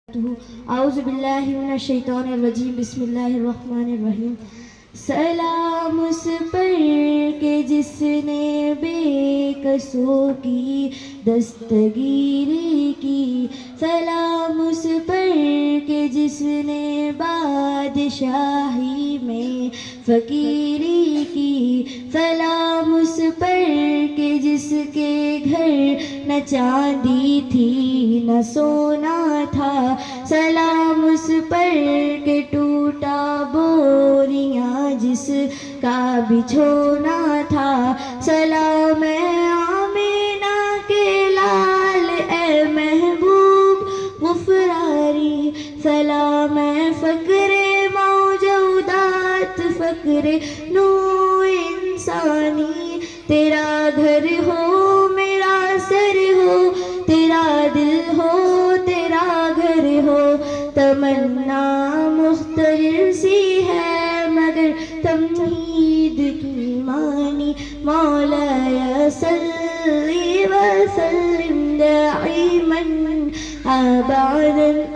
اعوذ باللہ من الشیطان الرجیم بسم اللہ الرحمن الرحیم سلام اس پر کہ جس نے بے کسوں کی دستگیری کی، سلام اس پر کہ جس نے بادشاہی میں فقیری کی، سلام اس پر کہ جس کے گھر نہ چاندی تھی نہ سونا تھا، سلام اس پر کہ ٹوٹا بوریاں جس کا بچھونا تھا، سلام اے آمینہ کے لال اے محبوب غفراری، سلام اے فقر موجودات فقر نو انسانی، تیرا گھر ہو میرا سر ہو، تیرا دل ہو تیرا گھر ہو، تمنا مختلف سی ہے مگر تمہید کی مانی، مولا صلی وسلم دائما ابدا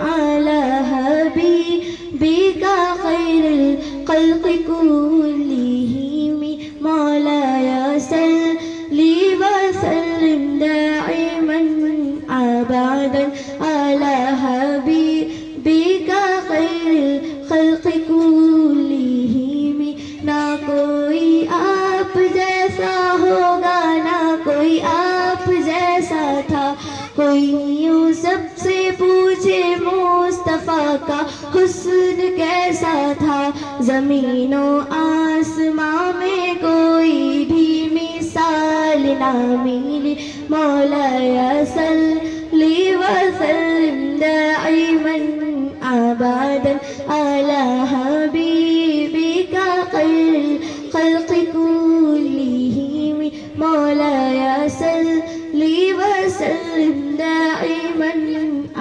علی حبیبک خیر الخلق کلہم، مولا صلی وسلم دائما ابدا علی حبیبک خیر الخلق کلہم، نہ کوئی آپ جیسا ہوگا نہ کوئی آپ جیسا تھا، کوئی یوں سب سے پوچھے مصطفیٰ کا حسن کیسا تھا، زمین و آسمان میں کوئی بھی مثال نہ ملی، مولا صلی وسلم دائما ابدا علی حبیبک خیر الخلق کلہم، مولا صلی وسلم دائما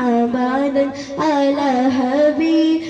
ابدا علی حبیبک